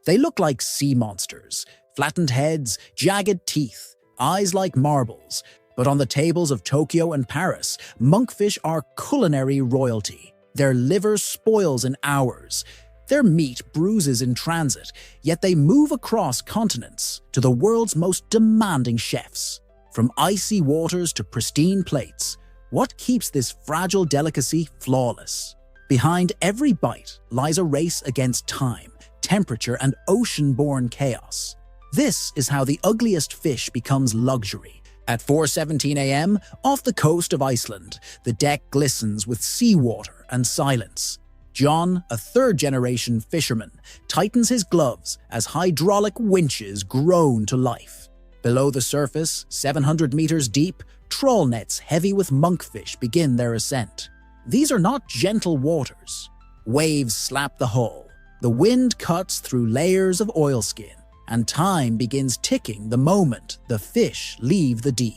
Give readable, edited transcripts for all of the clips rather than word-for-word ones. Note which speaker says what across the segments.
Speaker 1: They look like sea monsters, flattened heads, jagged teeth, eyes like marbles. But on the tables of Tokyo and Paris, monkfish are culinary royalty. Their liver spoils in hours. Their meat bruises in transit, yet they move across continents to the world's most demanding chefs. From icy waters to pristine plates, what keeps this fragile delicacy flawless? Behind every bite lies a race against time, temperature, and ocean-borne chaos. This is how the ugliest fish becomes luxury. At 4:17 a.m., off the coast of Iceland, the deck glistens with seawater and silence. John, a third-generation fisherman, tightens his gloves as hydraulic winches groan to life. Below the surface, 700 meters deep, trawl nets heavy with monkfish begin their ascent. These are not gentle waters. Waves slap the hull. The wind cuts through layers of oilskin, and time begins ticking the moment the fish leave the deep.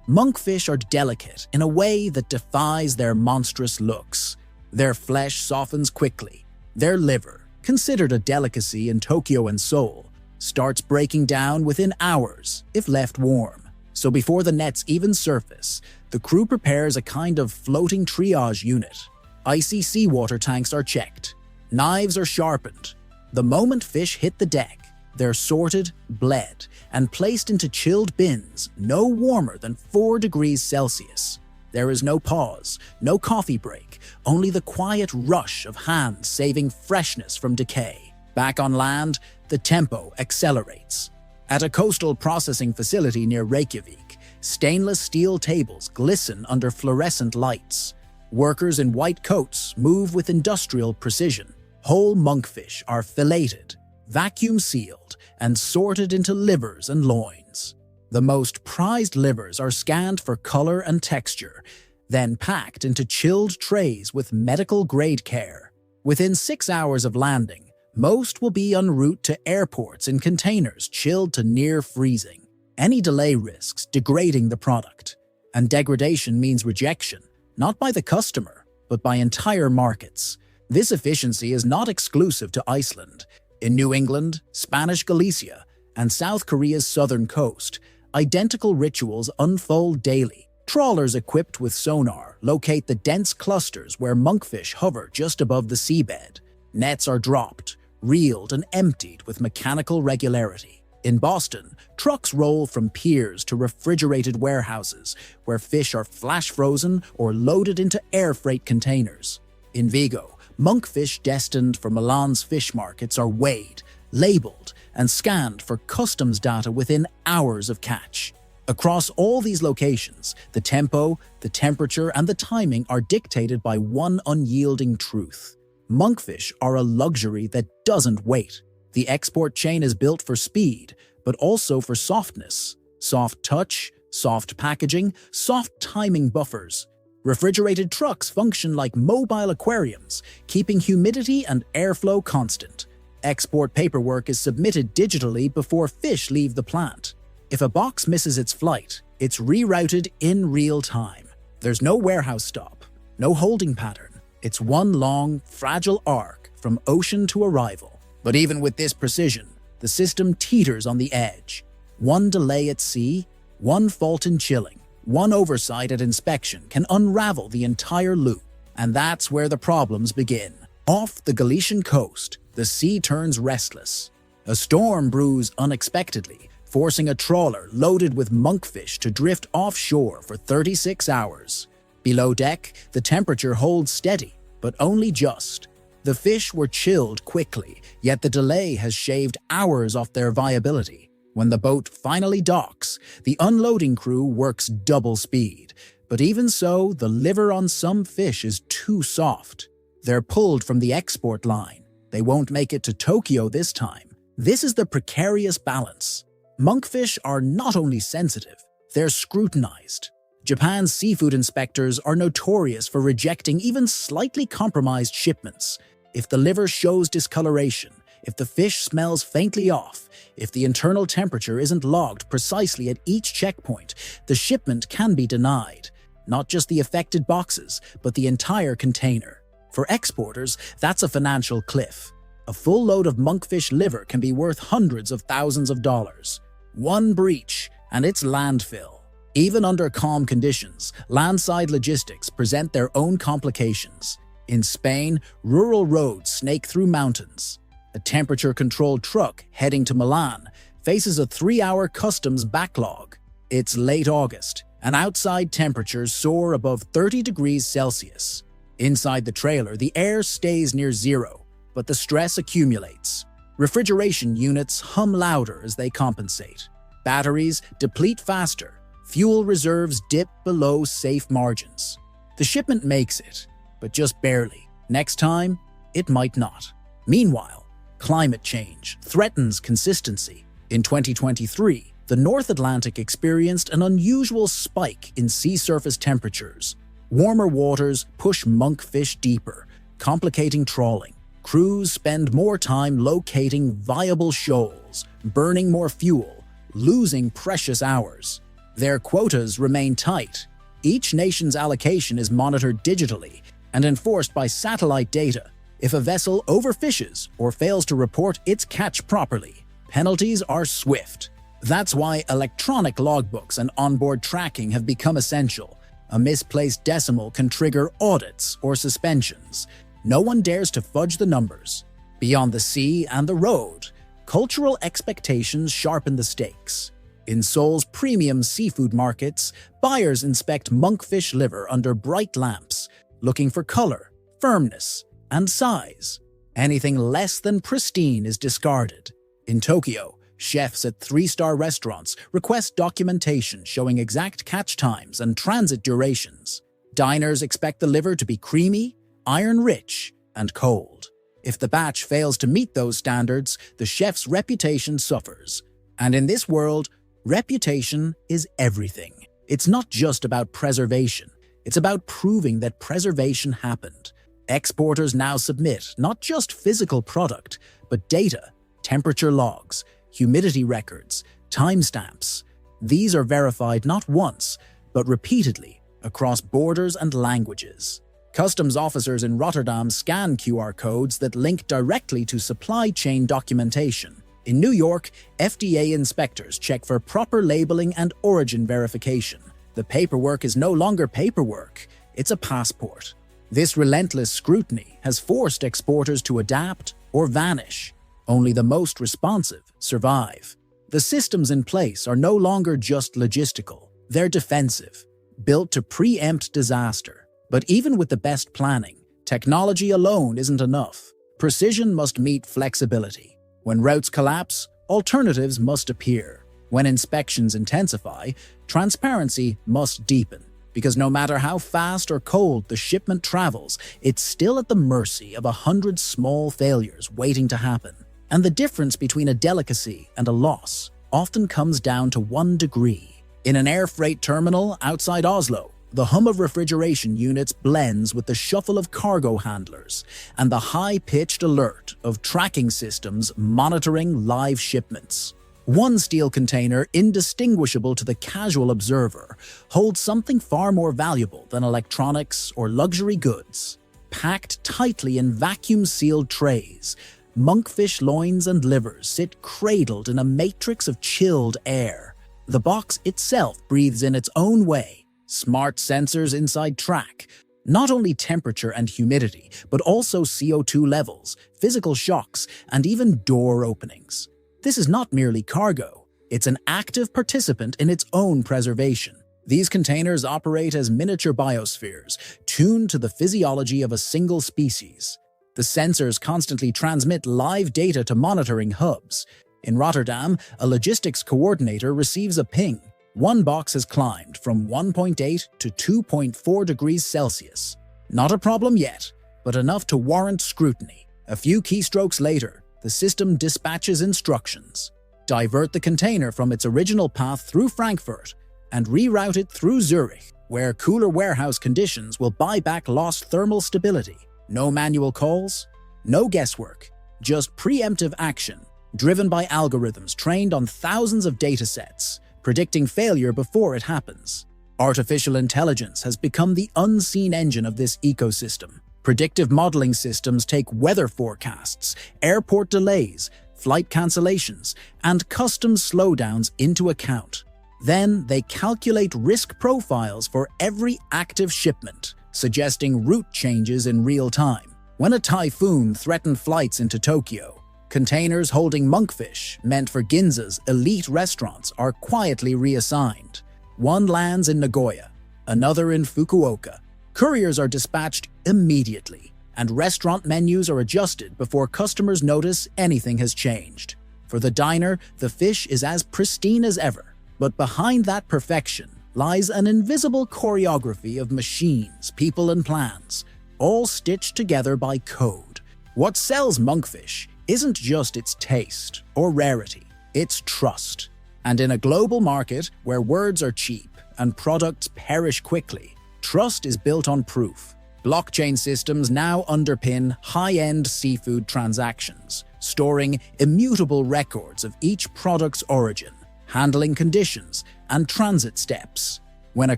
Speaker 1: Monkfish are delicate in a way that defies their monstrous looks. Their flesh softens quickly. Their liver, considered a delicacy in Tokyo and Seoul, starts breaking down within hours if left warm. So before the nets even surface, the crew prepares a kind of floating triage unit. Icy seawater tanks are checked. Knives are sharpened. The moment fish hit the deck, they're sorted, bled, and placed into chilled bins no warmer than 4 degrees Celsius. There is no pause, no coffee break, only the quiet rush of hands saving freshness from decay. Back on land, the tempo accelerates. At a coastal processing facility near Reykjavik, stainless steel tables glisten under fluorescent lights. Workers in white coats move with industrial precision. Whole monkfish are filleted, vacuum-sealed, and sorted into livers and loins. The most prized livers are scanned for color and texture, then packed into chilled trays with medical-grade care. Within 6 hours of landing, most will be en route to airports in containers chilled to near freezing. Any delay risks degrading the product, and degradation means rejection, not by the customer, but by entire markets. This efficiency is not exclusive to Iceland. In New England, Spanish Galicia, and South Korea's southern coast, identical rituals unfold daily. Trawlers equipped with sonar locate the dense clusters where monkfish hover just above the seabed. Nets are dropped, reeled, and emptied with mechanical regularity. In Boston, trucks roll from piers to refrigerated warehouses where fish are flash frozen or loaded into air freight containers. In Vigo, monkfish destined for Milan's fish markets are weighed, labeled, and scanned for customs data within hours of catch. Across all these locations, the tempo, the temperature, and the timing are dictated by one unyielding truth. Monkfish are a luxury that doesn't wait. The export chain is built for speed, but also for softness. Soft touch, soft packaging, soft timing buffers. Refrigerated trucks function like mobile aquariums, keeping humidity and airflow constant. Export paperwork is submitted digitally before fish leave the plant. If a box misses its flight, it's rerouted in real time. There's no warehouse stop, no holding pattern. It's one long, fragile arc from ocean to arrival. But even with this precision, the system teeters on the edge. One delay at sea, one fault in chilling, one oversight at inspection can unravel the entire loop. And that's where the problems begin. Off the Galician coast, the sea turns restless. A storm brews unexpectedly, forcing a trawler loaded with monkfish to drift offshore for 36 hours. Below deck, the temperature holds steady, but only just. The fish were chilled quickly, yet the delay has shaved hours off their viability. When the boat finally docks, the unloading crew works double speed. But even so, the liver on some fish is too soft. They're pulled from the export line. They won't make it to Tokyo this time. This is the precarious balance. Monkfish are not only sensitive, they're scrutinized. Japan's seafood inspectors are notorious for rejecting even slightly compromised shipments. If the liver shows discoloration, if the fish smells faintly off, if the internal temperature isn't logged precisely at each checkpoint, the shipment can be denied. Not just the affected boxes, but the entire container. For exporters, that's a financial cliff. A full load of monkfish liver can be worth hundreds of thousands of dollars. One breach, and it's landfill. Even under calm conditions, landside logistics present their own complications. In Spain, rural roads snake through mountains. A temperature-controlled truck heading to Milan faces a 3-hour customs backlog. It's late August, and outside temperatures soar above 30 degrees Celsius. Inside the trailer, the air stays near zero, but the stress accumulates. Refrigeration units hum louder as they compensate. Batteries deplete faster. Fuel reserves dip below safe margins. The shipment makes it, but just barely. Next time, it might not. Meanwhile, climate change threatens consistency. In 2023, the North Atlantic experienced an unusual spike in sea surface temperatures. Warmer waters push monkfish deeper, complicating trawling. Crews spend more time locating viable shoals, burning more fuel, losing precious hours. Their quotas remain tight. Each nation's allocation is monitored digitally and enforced by satellite data. If a vessel overfishes or fails to report its catch properly, penalties are swift. That's why electronic logbooks and onboard tracking have become essential. A misplaced decimal can trigger audits or suspensions. No one dares to fudge the numbers. Beyond the sea and the road, cultural expectations sharpen the stakes. In Seoul's premium seafood markets, buyers inspect monkfish liver under bright lamps, looking for color, firmness, and size. Anything less than pristine is discarded. In Tokyo, chefs at 3-star restaurants request documentation showing exact catch times and transit durations. Diners expect the liver to be creamy, iron-rich, and cold. If the batch fails to meet those standards, the chef's reputation suffers. And in this world, reputation is everything. It's not just about preservation. It's about proving that preservation happened. Exporters now submit not just physical product, but data, temperature logs, humidity records, timestamps. These are verified not once, but repeatedly across borders and languages. Customs officers in Rotterdam scan QR codes that link directly to supply chain documentation. In New York, FDA inspectors check for proper labeling and origin verification. The paperwork is no longer paperwork, it's a passport. This relentless scrutiny has forced exporters to adapt or vanish. Only the most responsive survive. The systems in place are no longer just logistical, they're defensive, built to preempt disaster. But even with the best planning, technology alone isn't enough. Precision must meet flexibility. When routes collapse, alternatives must appear. When inspections intensify, transparency must deepen. Because no matter how fast or cold the shipment travels, it's still at the mercy of 100 small failures waiting to happen. And the difference between a delicacy and a loss often comes down to 1 degree. In an air freight terminal outside Oslo, the hum of refrigeration units blends with the shuffle of cargo handlers and the high-pitched alert of tracking systems monitoring live shipments. One steel container, indistinguishable to the casual observer, holds something far more valuable than electronics or luxury goods. Packed tightly in vacuum-sealed trays, monkfish loins and livers sit cradled in a matrix of chilled air. The box itself breathes in its own way. Smart sensors inside track not only temperature and humidity, but also CO2 levels, physical shocks, and even door openings. This is not merely cargo, it's an active participant in its own preservation. These containers operate as miniature biospheres, tuned to the physiology of a single species. The sensors constantly transmit live data to monitoring hubs. In Rotterdam, a logistics coordinator receives a ping. One box has climbed from 1.8 to 2.4 degrees Celsius. Not a problem yet, but enough to warrant scrutiny. A few keystrokes later, the system dispatches instructions. Divert the container from its original path through Frankfurt and reroute it through Zurich, where cooler warehouse conditions will buy back lost thermal stability. No manual calls, no guesswork, just preemptive action, driven by algorithms trained on thousands of datasets, predicting failure before it happens. Artificial intelligence has become the unseen engine of this ecosystem, Predictive modeling systems take weather forecasts, airport delays, flight cancellations, and customs slowdowns into account. Then they calculate risk profiles for every active shipment, suggesting route changes in real time. When a typhoon threatened flights into Tokyo, containers holding monkfish, meant for Ginza's elite restaurants, are quietly reassigned. One lands in Nagoya, another in Fukuoka. Couriers are dispatched immediately, and restaurant menus are adjusted before customers notice anything has changed. For the diner, the fish is as pristine as ever, but behind that perfection lies an invisible choreography of machines, people, and plans, all stitched together by code. What sells monkfish isn't just its taste or rarity, it's trust. And in a global market where words are cheap and products perish quickly, trust is built on proof. Blockchain systems now underpin high-end seafood transactions, storing immutable records of each product's origin, handling conditions, and transit steps. When a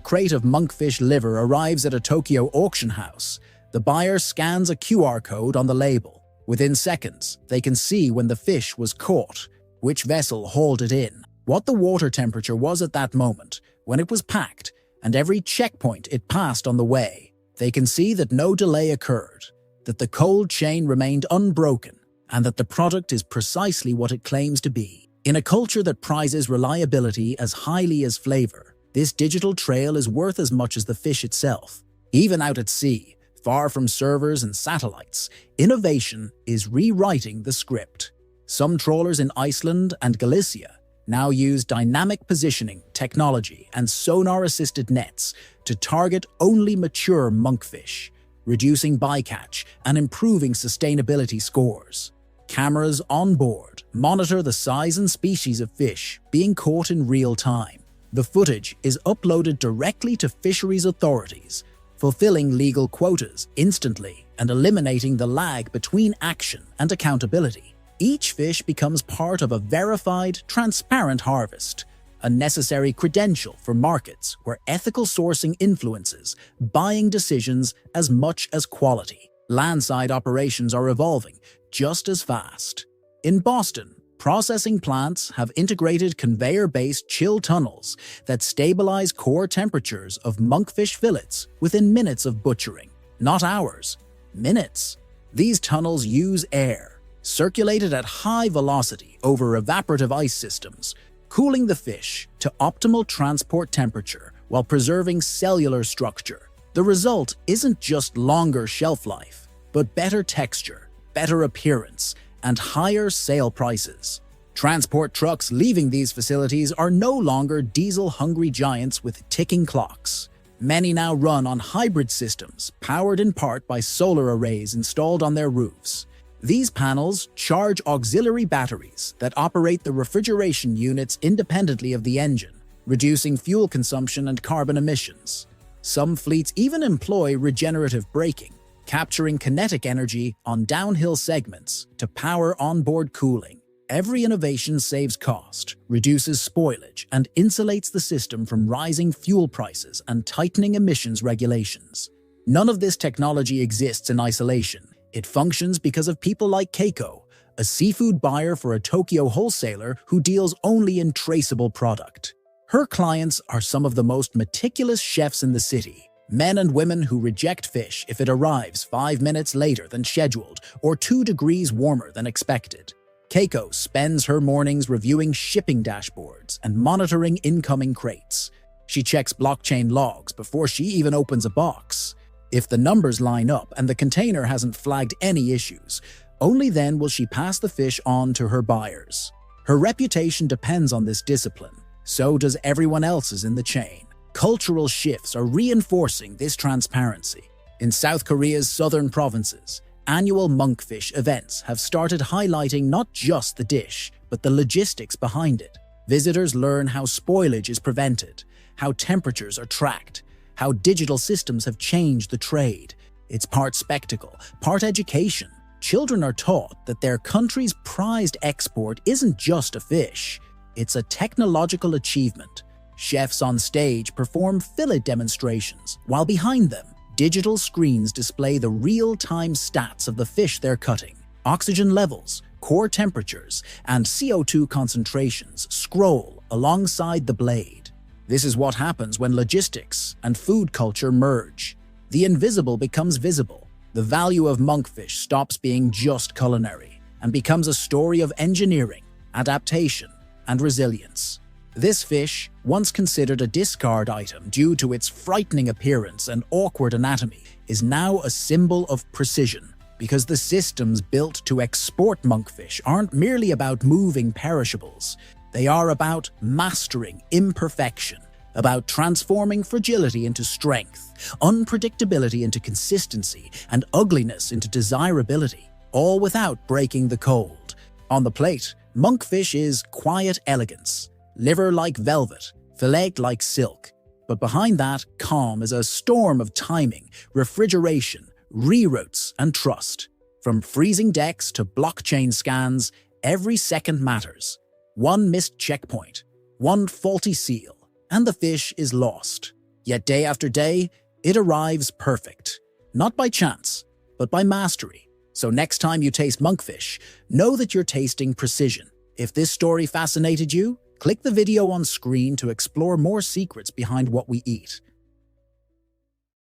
Speaker 1: crate of monkfish liver arrives at a Tokyo auction house, the buyer scans a QR code on the label. Within seconds, they can see when the fish was caught, which vessel hauled it in, what the water temperature was at that moment, when it was packed, and every checkpoint it passed on the way. They can see that no delay occurred, that the cold chain remained unbroken, and that the product is precisely what it claims to be. In a culture that prizes reliability as highly as flavor, this digital trail is worth as much as the fish itself. Even out at sea, far from servers and satellites, innovation is rewriting the script. Some trawlers in Iceland and Galicia now use dynamic positioning, technology, and sonar-assisted nets to target only mature monkfish, reducing bycatch and improving sustainability scores. Cameras on board monitor the size and species of fish being caught in real time. The footage is uploaded directly to fisheries authorities, fulfilling legal quotas instantly and eliminating the lag between action and accountability. Each fish becomes part of a verified, transparent harvest, a necessary credential for markets where ethical sourcing influences buying decisions as much as quality. Landside operations are evolving just as fast. In Boston, processing plants have integrated conveyor-based chill tunnels that stabilize core temperatures of monkfish fillets within minutes of butchering. Not hours, minutes. These tunnels use air, circulated at high velocity over evaporative ice systems, cooling the fish to optimal transport temperature while preserving cellular structure. The result isn't just longer shelf life, but better texture, better appearance, and higher sale prices. Transport trucks leaving these facilities are no longer diesel-hungry giants with ticking clocks. Many now run on hybrid systems, powered in part by solar arrays installed on their roofs. These panels charge auxiliary batteries that operate the refrigeration units independently of the engine, reducing fuel consumption and carbon emissions. Some fleets even employ regenerative braking, capturing kinetic energy on downhill segments to power onboard cooling. Every innovation saves cost, reduces spoilage, and insulates the system from rising fuel prices and tightening emissions regulations. None of this technology exists in isolation. It functions because of people like Keiko, a seafood buyer for a Tokyo wholesaler who deals only in traceable product. Her clients are some of the most meticulous chefs in the city, men and women who reject fish if it arrives 5 minutes later than scheduled or 2 degrees warmer than expected. Keiko spends her mornings reviewing shipping dashboards and monitoring incoming crates. She checks blockchain logs before she even opens a box. If the numbers line up and the container hasn't flagged any issues, only then will she pass the fish on to her buyers. Her reputation depends on this discipline. So does everyone else's in the chain. Cultural shifts are reinforcing this transparency. In South Korea's southern provinces, annual monkfish events have started highlighting not just the dish, but the logistics behind it. Visitors learn how spoilage is prevented, how temperatures are tracked, how digital systems have changed the trade. It's part spectacle, part education. Children are taught that their country's prized export isn't just a fish, it's a technological achievement. Chefs on stage perform fillet demonstrations, while behind them, digital screens display the real-time stats of the fish they're cutting. Oxygen levels, core temperatures, and CO2 concentrations scroll alongside the blade. This is what happens when logistics and food culture merge. The invisible becomes visible. The value of monkfish stops being just culinary and becomes a story of engineering, adaptation, and resilience. This fish, once considered a discard item due to its frightening appearance and awkward anatomy, is now a symbol of precision, because the systems built to export monkfish aren't merely about moving perishables. They are about mastering imperfection, about transforming fragility into strength, unpredictability into consistency, and ugliness into desirability, all without breaking the cold. On the plate, monkfish is quiet elegance. Liver like velvet, fillet like silk. But behind that calm is a storm of timing, refrigeration, reroutes, and trust. From freezing decks to blockchain scans, every second matters. One missed checkpoint, one faulty seal, and the fish is lost. Yet day after day, it arrives perfect. Not by chance, but by mastery. So next time you taste monkfish, know that you're tasting precision. If this story fascinated you, click the video on screen to explore more secrets behind what we eat.